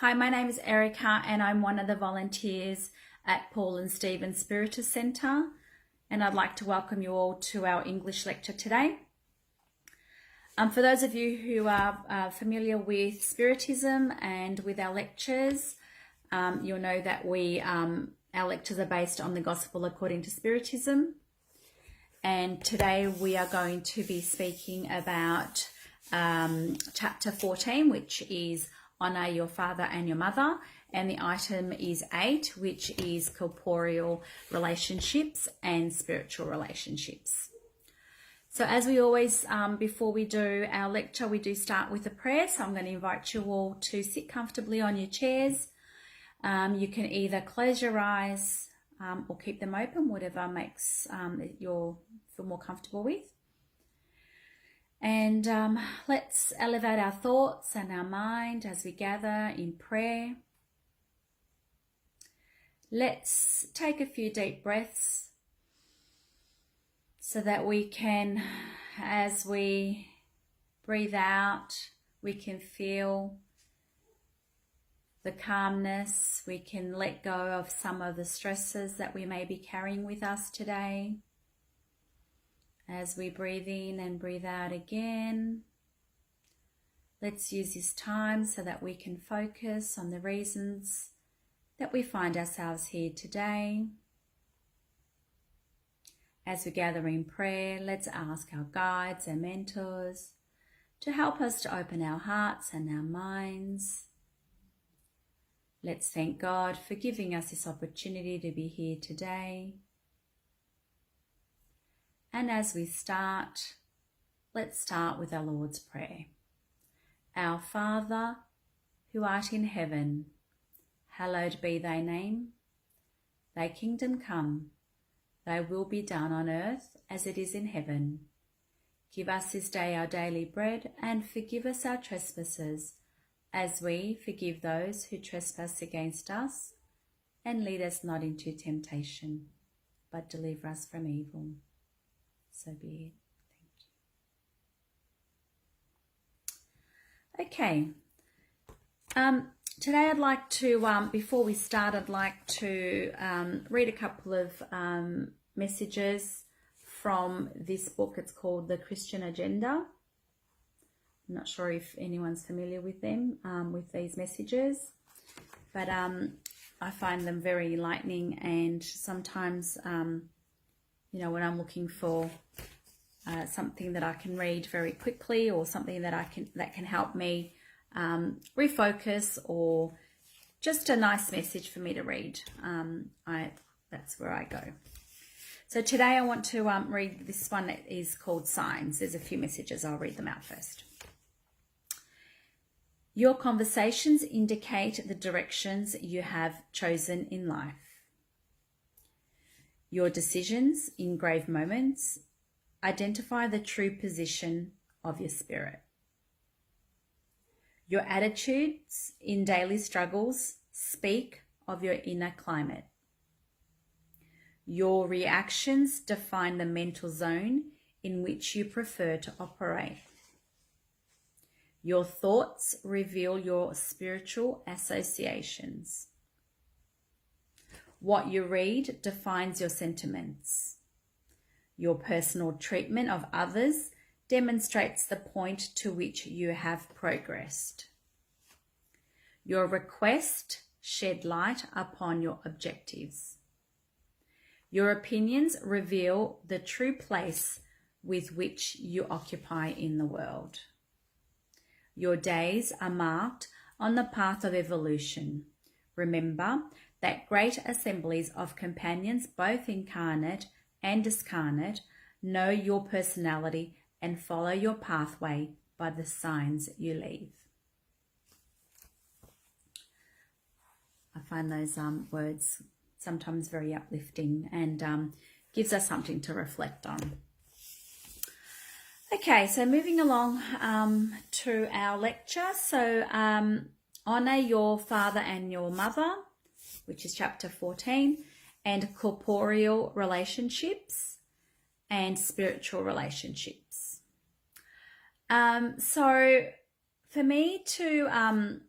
Hi, my name is Erica and I'm one of the volunteers at Paul and Stephen Spiritus Centre, and I'd like to welcome you all to our English lecture today. For those of you who are familiar with Spiritism and with our lectures, you'll know that our lectures are based on the Gospel according to Spiritism, and today we are going to be speaking about chapter 14, which is Honour Your Father and Your Mother, and the item is 8, which is corporeal relationships and spiritual relationships. So as we always, before we do our lecture, we do start with a prayer. So I'm going to invite you all to sit comfortably on your chairs. You can either close your eyes or keep them open, whatever makes you feel more comfortable with. And let's elevate our thoughts and our mind as we gather in prayer. Let's take a few deep breaths so that we can, as we breathe out, we can feel the calmness. We can let go of some of the stresses that we may be carrying with us today. As we breathe in and breathe out again, let's use this time so that we can focus on the reasons that we find ourselves here today. As we gather in prayer, let's ask our guides and mentors to help us to open our hearts and our minds. Let's thank God for giving us this opportunity to be here today. And as we start, let's start with our Lord's Prayer. Our Father, who art in heaven, hallowed be thy name. Thy kingdom come, thy will be done on earth as it is in heaven. Give us this day our daily bread, and forgive us our trespasses, as we forgive those who trespass against us. And lead us not into temptation, but deliver us from evil. So be it. Thank you. Okay. Today I'd like to, before we start, I'd like to read a couple of messages from this book. It's called The Christian Agenda. I'm not sure if anyone's familiar with them, with these messages, but I find them very enlightening, and sometimes when I'm looking for something that I can read very quickly, or something that can help me refocus, or just a nice message for me to read, that's where I go. So today I want to read this one that is called Signs. There's a few messages. I'll read them out first. Your conversations indicate the directions you have chosen in life. Your decisions in grave moments identify the true position of your spirit. Your attitudes in daily struggles speak of your inner climate. Your reactions define the mental zone in which you prefer to operate. Your thoughts reveal your spiritual associations. What you read defines your sentiments. Your personal treatment of others demonstrates the point to which you have progressed. Your requests shed light upon your objectives. Your opinions reveal the true place with which you occupy in the world. Your days are marked on the path of evolution. Remember that great assemblies of companions, both incarnate and discarnate, know your personality and follow your pathway by the signs you leave. I find those words sometimes very uplifting, and gives us something to reflect on. Okay, so moving along to our lecture. So honour your father and your mother, which is chapter 14, and corporeal relationships and spiritual relationships. So for me to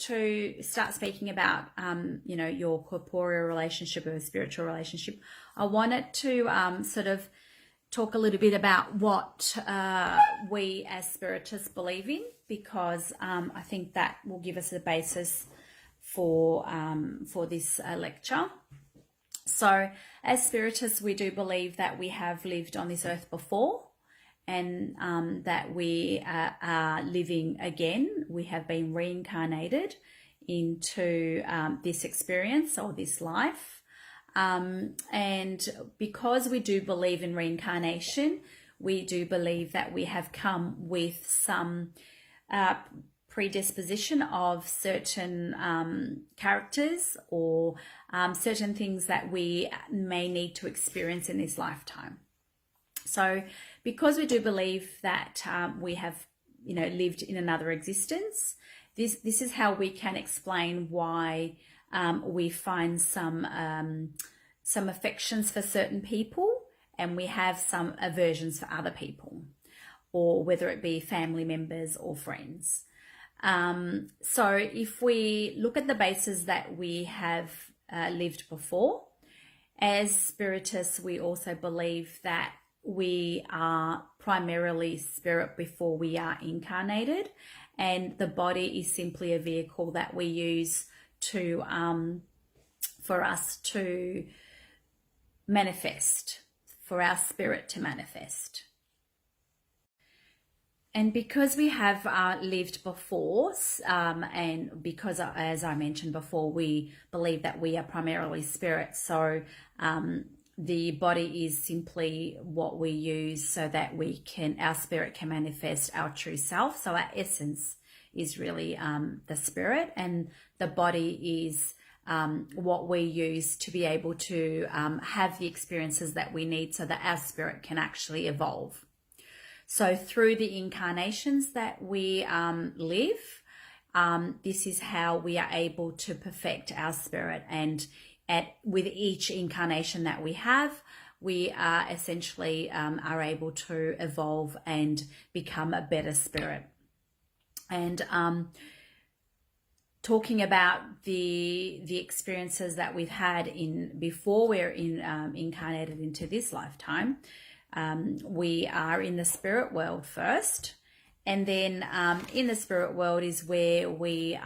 to start speaking about, you know, your corporeal relationship or spiritual relationship, I wanted to sort of talk a little bit about what we as spiritists believe in, because I think that will give us the basis for this lecture. So as spiritists, we do believe that we have lived on this earth before, and that we are living again. We have been reincarnated into this experience or this life. And because we do believe in reincarnation, we do believe that we have come with some predisposition of certain characters or certain things that we may need to experience in this lifetime. So because we do believe that we have, you know, lived in another existence, this is how we can explain why we find some affections for certain people and we have some aversions for other people, or whether it be family members or friends. So if we look at the basis that we have lived before, as spiritists, we also believe that we are primarily spirit before we are incarnated, and the body is simply a vehicle that we use to for us to manifest, for our spirit to manifest. And because we have lived before, and because, as I mentioned before, we believe that we are primarily spirit, so the body is simply what we use so that our spirit can manifest our true self. So our essence is really the spirit, and the body is what we use to be able to have the experiences that we need so that our spirit can actually evolve. So through the incarnations that we live, this is how we are able to perfect our spirit, and with each incarnation that we have, we are essentially are able to evolve and become a better spirit. And talking about the experiences that we've had before we're incarnated into this lifetime, we are in the spirit world first, and then in the spirit world is where we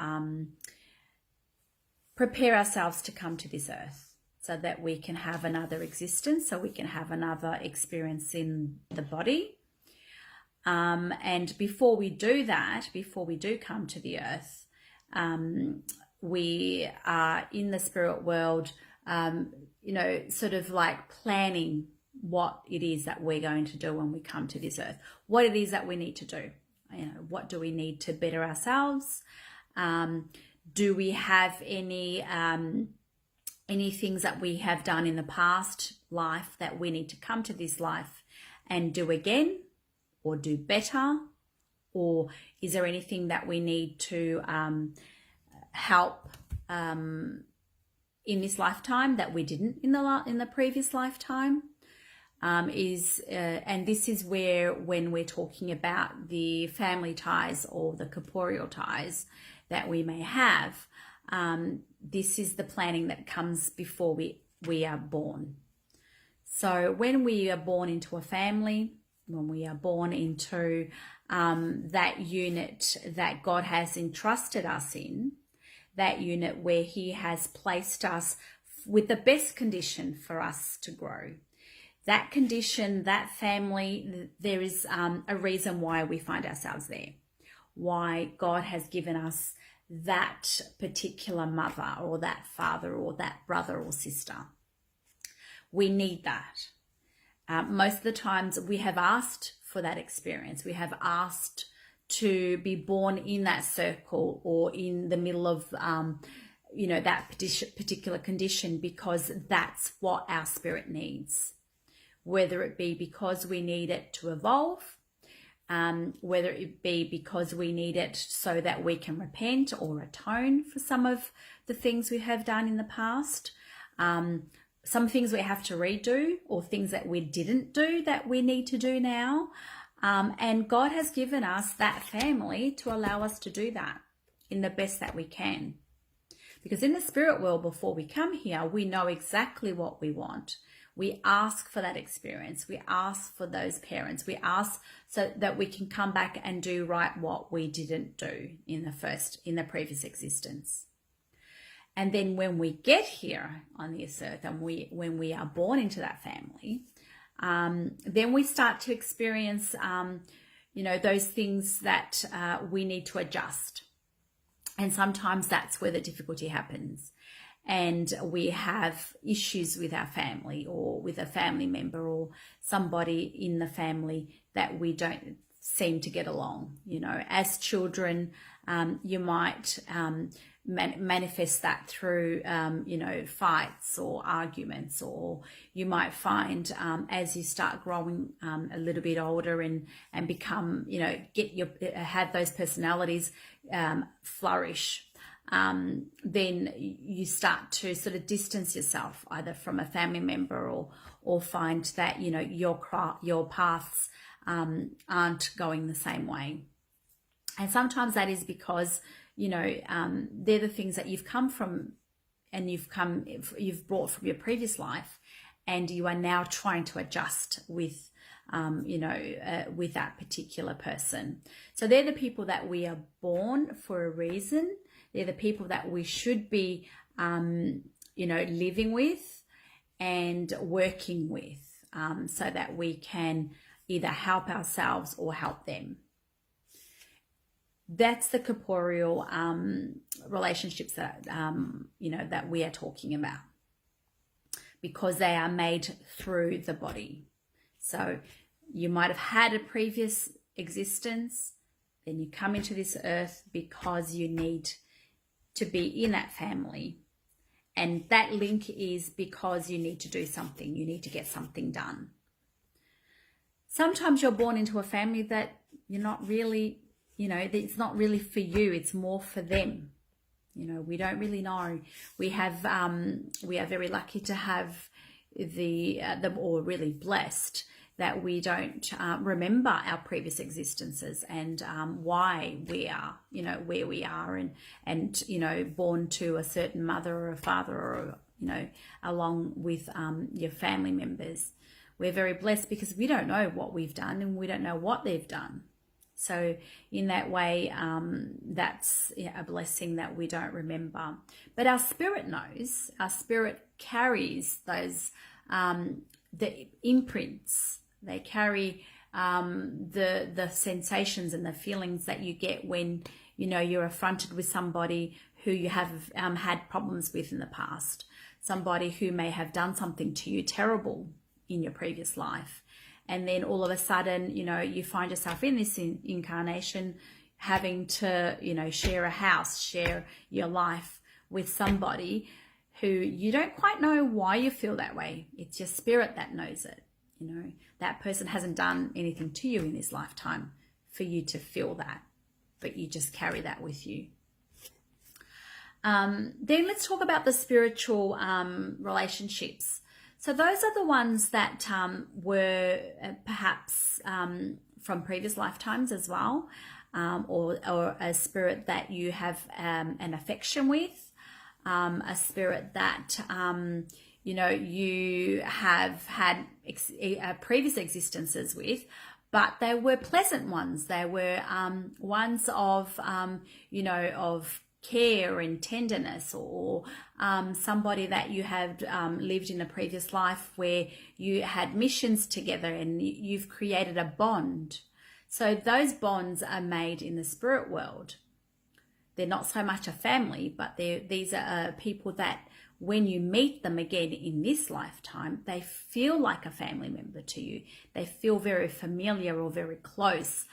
prepare ourselves to come to this earth so that we can have another existence, so we can have another experience in the body. And before we do that, before we do come to the earth, we are in the spirit world, you know, sort of like planning what it is that we're going to do when we come to this earth, what it is that we need to do. You know, what do we need to better ourselves? Do we have any things that we have done in the past life that we need to come to this life and do again or do better? Or is there anything that we need to help in this lifetime that we didn't in the previous lifetime? And this is where, when we're talking about the family ties or the corporeal ties that we may have, this is the planning that comes before we are born. So when we are born into a family, when we are born into that unit that God has entrusted us in, that unit where He has placed us with the best condition for us to grow, that condition, that family, there is a reason why we find ourselves there, why God has given us that particular mother or that father or that brother or sister. We need that. Most of the times we have asked for that experience. We have asked to be born in that circle or in the middle of, you know, that particular condition, because that's what our spirit needs. Whether it be because we need it to evolve, whether it be because we need it so that we can repent or atone for some of the things we have done in the past, some things we have to redo, or things that we didn't do that we need to do now. And God has given us that family to allow us to do that. in the best that we can. Because in the spirit world, before we come here, we know exactly what we want. We ask for that experience. We ask for those parents. We ask so that we can come back and do right what we didn't do in the previous existence. And then when we get here on this earth and when we are born into that family, then we start to experience, those things that we need to adjust. And sometimes that's where the difficulty happens. And we have issues with our family or with a family member or somebody in the family that we don't seem to get along. As children, you might manifest that through, fights or arguments, or you might find as you start growing a little bit older and become, have those personalities flourish, then you start to sort of distance yourself either from a family member or find that, your paths aren't going the same way. And sometimes that is because they're the things that you've come from and you've brought from your previous life, and you are now trying to adjust with with that particular person. So they're the people that we are born for a reason. They're the people that we should be living with and working with, so that we can either help ourselves or help them. That's the corporeal relationships that that we are talking about, because they are made through the body. So you might have had a previous existence, then you come into this earth because you need to be in that family, and that link is because you need to do something, you need to get something done. Sometimes you're born into a family that you're not really, it's not really for you, it's more for them. We don't really know. We are very lucky to have or really blessed that we don't remember our previous existences and why we are, where we are, and born to a certain mother or a father, or along with your family members. We're very blessed because we don't know what we've done and we don't know what they've done. So in that way, that's a blessing that we don't remember. But our spirit knows. Our spirit carries those the imprints. They carry the sensations and the feelings that you get when you're affronted with somebody who you have had problems with in the past. Somebody who may have done something to you terrible in your previous life. And then all of a sudden, you find yourself in this incarnation having to, share a house, share your life with somebody who you don't quite know why you feel that way. It's your spirit that knows it. That person hasn't done anything to you in this lifetime for you to feel that, but you just carry that with you. Then let's talk about the spiritual relationships. So those are the ones that were perhaps from previous lifetimes as well, or a spirit that you have an affection with, a spirit that you have had previous existences with, but they were pleasant ones. They were ones of of care and tenderness, or somebody that you had lived in a previous life where you had missions together and you've created a bond. So those bonds are made in the spirit world. They're not so much a family, but these are people that when you meet them again in this lifetime, they feel like a family member to you. They feel very familiar or very close.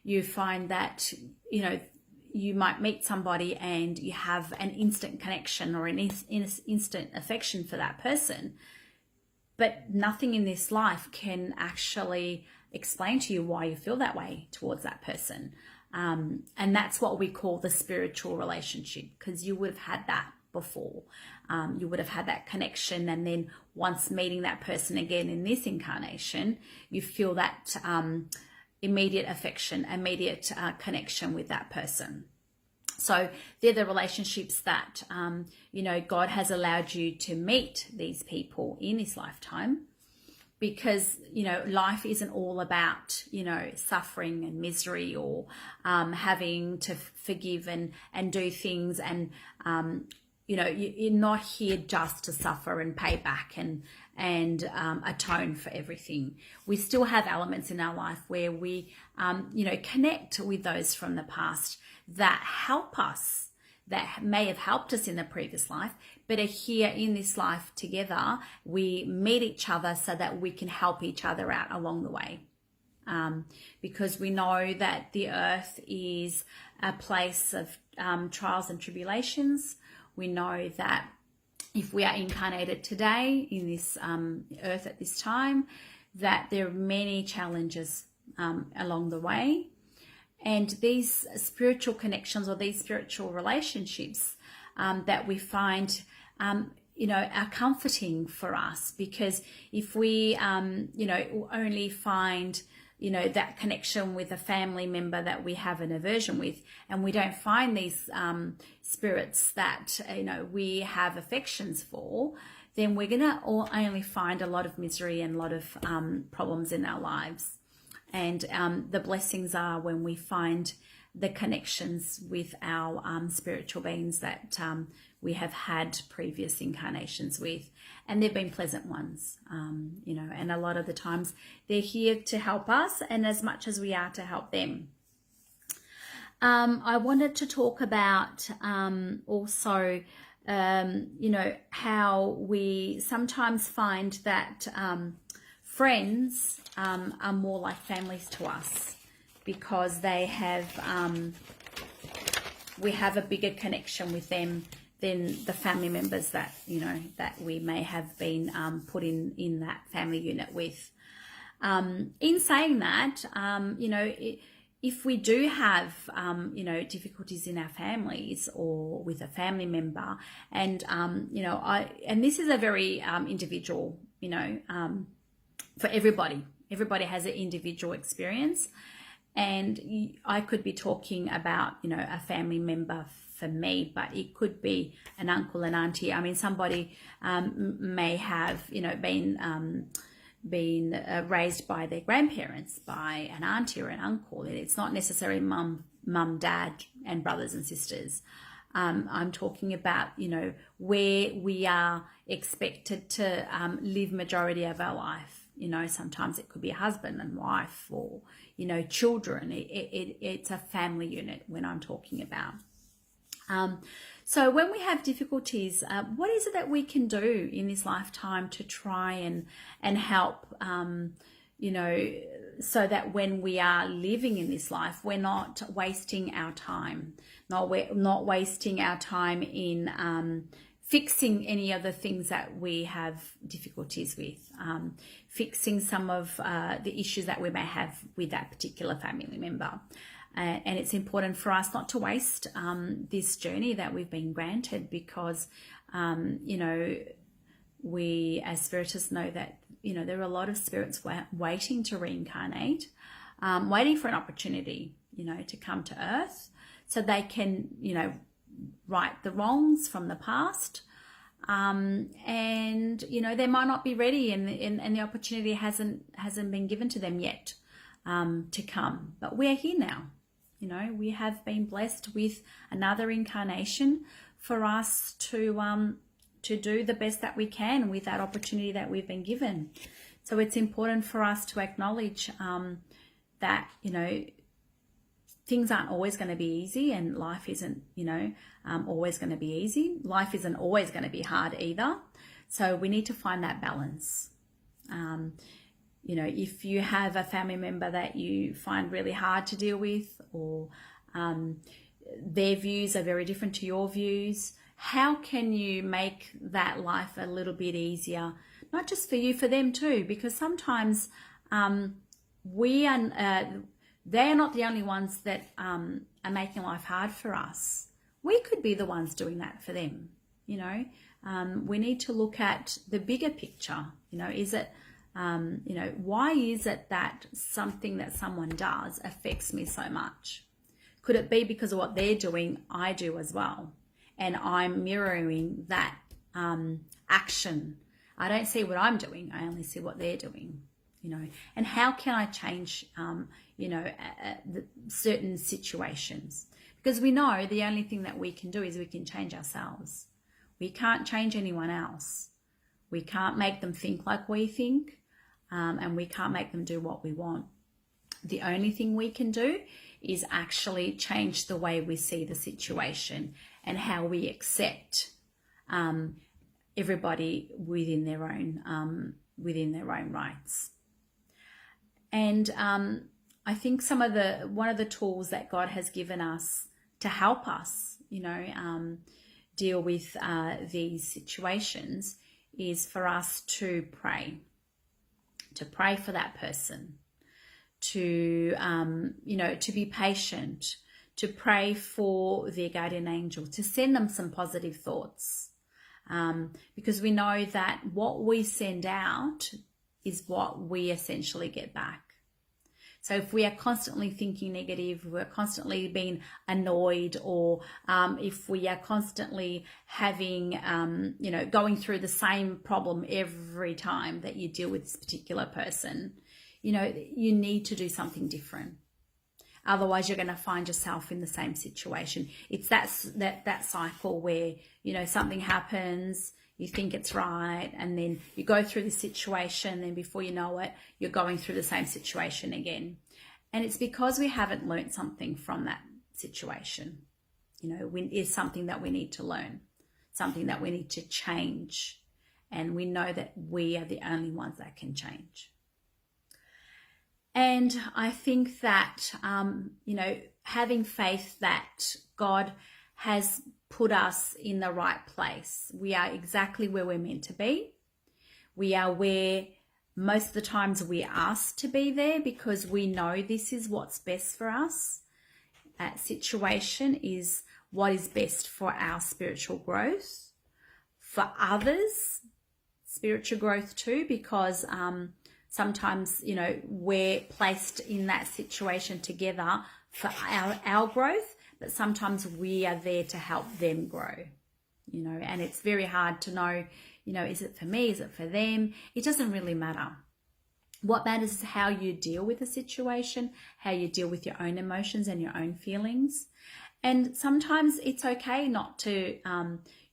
You find that, you might meet somebody and you have an instant connection or an instant affection for that person, but nothing in this life can actually explain to you why you feel that way towards that person. And that's what we call the spiritual relationship, because you would have had that before. You would have had that connection, and then once meeting that person again in this incarnation, you feel that immediate affection, immediate connection with that person. So they're the relationships that, you know, God has allowed you to meet these people in this lifetime, because, you know, life isn't all about, you know, suffering and misery, or having to forgive and do things. And, you know, you're not here just to suffer and pay back and atone for everything. We still have elements in our life where we, you know, connect with those from the past that help us, that may have helped us in the previous life, but are here in this life together. We meet each other so that we can help each other out along the way. Because we know that the earth is a place of trials and tribulations. We know that if we are incarnated today in this earth at this time, that there are many challenges along the way. And these spiritual connections, or these spiritual relationships that we find, you know, are comforting for us. Because if we, you know, only find, you know, that connection with a family member that we have an aversion with, and we don't find these spirits that, you know, we have affections for, then we're going to only find a lot of misery and a lot of problems in our lives. And the blessings are when we find the connections with our spiritual beings that we have had previous incarnations with, and they've been pleasant ones, you know, and a lot of the times they're here to help us, and as much as we are to help them. I wanted to talk about also, you know, how we sometimes find that friends are more like families to us, because they have, we have a bigger connection with them than the family members that, you know, that we may have been put in that family unit with. In saying that, you know, if we do have, you know, difficulties in our families or with a family member, and, you know, and this is a very individual, you know, for everybody. Everybody has an individual experience, and I could be talking about, you know, a family member for me, but it could be an uncle and auntie. I mean, somebody may have, you know, been raised by their grandparents, by an auntie or an uncle. It's not necessarily mum, dad, and brothers and sisters. I'm talking about, you know, where we are expected to live majority of our life. You know, sometimes it could be a husband and wife, or, you know, children. It's a family unit when I'm talking about. So when we have difficulties, what is it that we can do in this lifetime to try and help, you know, so that when we are living in this life, we're not wasting our time, not wasting our time in fixing any of the things that we have difficulties with, fixing some of the issues that we may have with that particular family member. And it's important for us not to waste this journey that we've been granted, because, you know, we as spiritists know that, you know, there are a lot of spirits waiting to reincarnate, waiting for an opportunity, you know, to come to Earth so they can, you know, right the wrongs from the past. And, you know, they might not be ready, and the opportunity hasn't been given to them yet to come. But we're here now. You know, we have been blessed with another incarnation for us to do the best that we can with that opportunity that we've been given. So it's important for us to acknowledge that, you know, things aren't always going to be easy, and life isn't, you know, always going to be easy. Life isn't always going to be hard either. So we need to find that balance. You know, if you have a family member that you find really hard to deal with, or their views are very different to your views, how can you make that life a little bit easier? Not just for you, for them too, because sometimes they're not the only ones that are making life hard for us. We could be the ones doing that for them, you know. We need to look at the bigger picture. You know, is it, you know, why is it that something that someone does affects me so much? Could it be because of what they're doing, I do as well? And I'm mirroring that action. I don't see what I'm doing. I only see what they're doing, you know. And how can I change, certain situations? Because we know the only thing that we can do is we can change ourselves. We can't change anyone else. We can't make them think like we think, and we can't make them do what we want. The only thing we can do is actually change the way we see the situation and how we accept everybody within their own rights. And I think one of the tools that God has given us to help us, deal with these situations is for us to pray for that person, to be patient, to pray for their guardian angel, to send them some positive thoughts, because we know that what we send out is what we essentially get back. So if we are constantly thinking negative, we're constantly being annoyed, or if we are constantly having, going through the same problem every time that you deal with this particular person, you need to do something different. Otherwise, you're going to find yourself in the same situation. It's that cycle where, something happens, you think it's right, and then you go through the situation, and before you know it, you're going through the same situation again. And it's because we haven't learned something from that situation. It's something that we need to learn, something that we need to change. And we know that we are the only ones that can change. And I think that, having faith that God has put us in the right place. We are exactly where we're meant to be. We are where most of the times we're asked to be there because we know this is what's best for us. That situation is what is best for our spiritual growth. For others, spiritual growth too, because sometimes, we're placed in that situation together for our growth, but sometimes we are there to help them grow, and it's very hard to know, is it for me? Is it for them? It doesn't really matter. What matters is how you deal with the situation, how you deal with your own emotions and your own feelings. And sometimes it's okay not to,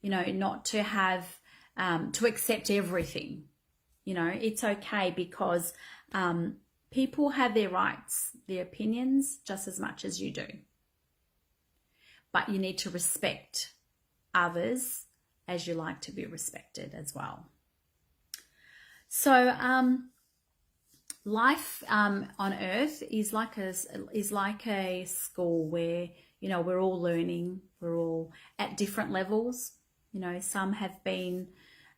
not to have, to accept everything. It's okay because people have their rights, their opinions, just as much as you do. But you need to respect others as you like to be respected as well. So life on earth is like a school where, we're all learning, we're all at different levels. Some have been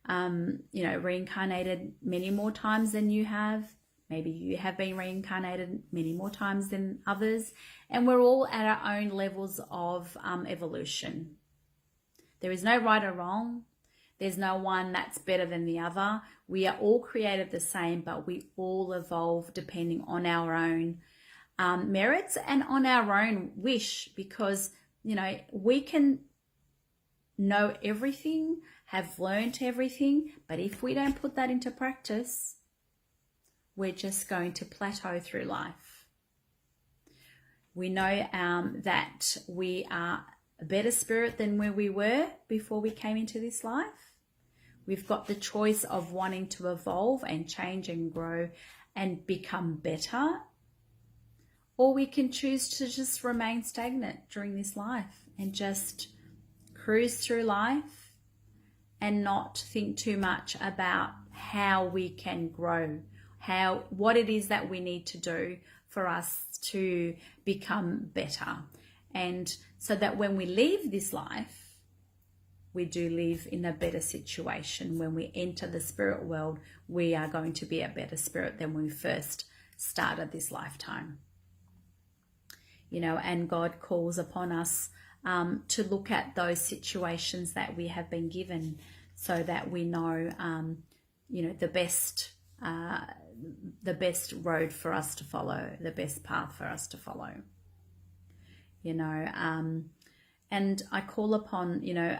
reincarnated many more times than you have. Maybe you have been reincarnated many more times than others. And we're all at our own levels of evolution. There is no right or wrong. There's no one that's better than the other. We are all created the same, but we all evolve depending on our own merits and on our own wish, because, we can know everything, have learned everything, but if we don't put that into practice, we're just going to plateau through life. We know that we are a better spirit than where we were before we came into this life. We've got the choice of wanting to evolve and change and grow and become better, or we can choose to just remain stagnant during this life and just cruise through life and not think too much about how we can grow, what it is that we need to do for us to become better. And so that when we leave this life, we do live in a better situation. When we enter the spirit world, we are going to be a better spirit than when we first started this lifetime. And God calls upon us to look at those situations that we have been given so that we know, the best road for us to follow, the best path for us to follow. you know, and I call upon, you know,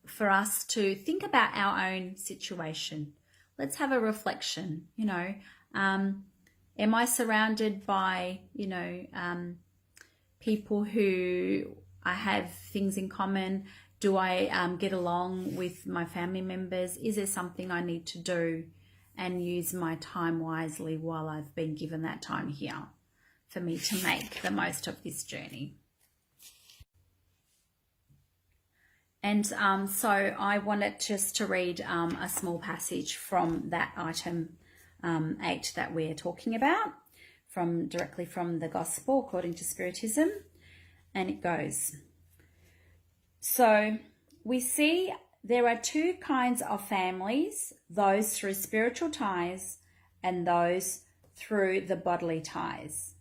for us to think about our own situation. Let's have a reflection, you know. Am I surrounded by, you know, people who I have things in common? Do I get along with my family members? Is there something I need to do and use my time wisely while I've been given that time here for me to make the most of this journey? And so I wanted just to read a small passage from that item 8 that we're talking about, directly from the Gospel according to Spiritism. And it goes, so we see there are two kinds of families, those through spiritual ties and those through the bodily ties.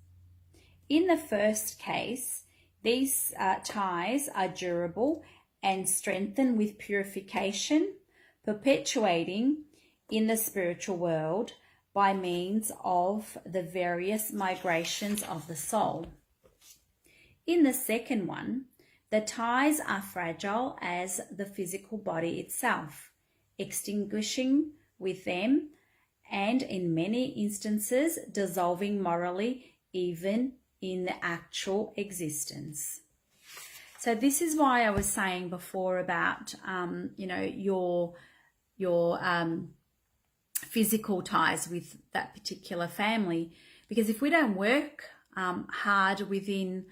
In the first case, these ties are durable and strengthened with purification, perpetuating in the spiritual world by means of the various migrations of the soul. In the second one, the ties are fragile as the physical body itself, extinguishing with them and in many instances dissolving morally even in the actual existence. So this is why I was saying before about, you know, your physical ties with that particular family, because if we don't work hard within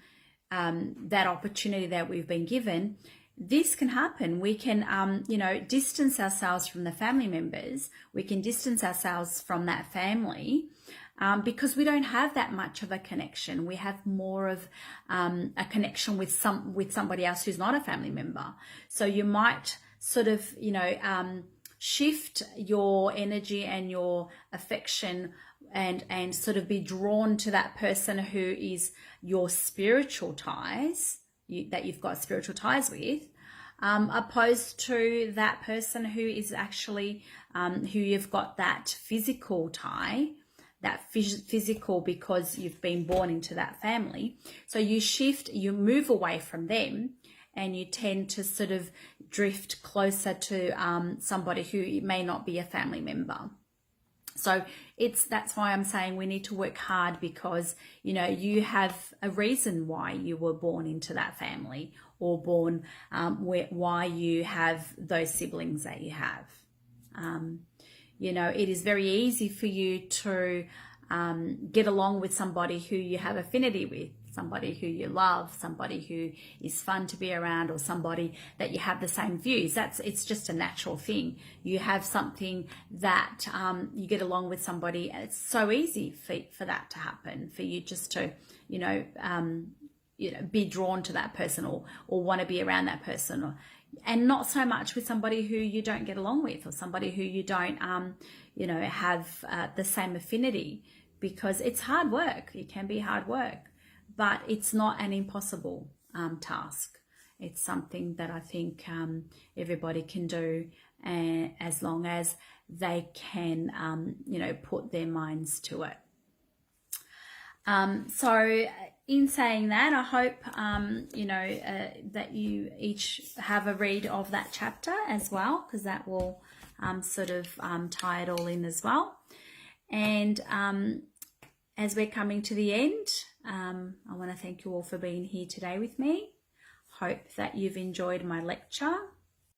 that opportunity that we've been given, this can happen. We can, you know, distance ourselves from the family members. We can distance ourselves from that family because we don't have that much of a connection. We have more of a connection with somebody else who's not a family member. So you might sort of, you know, shift your energy and your affection and sort of be drawn to that person who is your spiritual ties, that you've got spiritual ties with, opposed to that person who is actually, who you've got that physical tie, that physical because you've been born into that family. So you shift, you move away from them and you tend to sort of drift closer to somebody who may not be a family member. So that's why I'm saying we need to work hard, because, you know, you have a reason why you were born into that family, or born why you have those siblings that you have. You know, it is very easy for you to get along with somebody who you have affinity with, somebody who you love, somebody who is fun to be around, or somebody that you have the same views. It's just a natural thing. You have something that you get along with somebody, and it's so easy for that to happen, for you just to, you know, be drawn to that person or want to be around that person, and not so much with somebody who you don't get along with, or somebody who you don't, you know, have the same affinity, because it's hard work. It can be hard work. But it's not an impossible task. It's something that I think everybody can do, as long as they can, you know, put their minds to it. So in saying that, I hope, you know, that you each have a read of that chapter as well, because that will sort of tie it all in as well. And as we're coming to the end, I want to thank you all for being here today with me. Hope that you've enjoyed my lecture.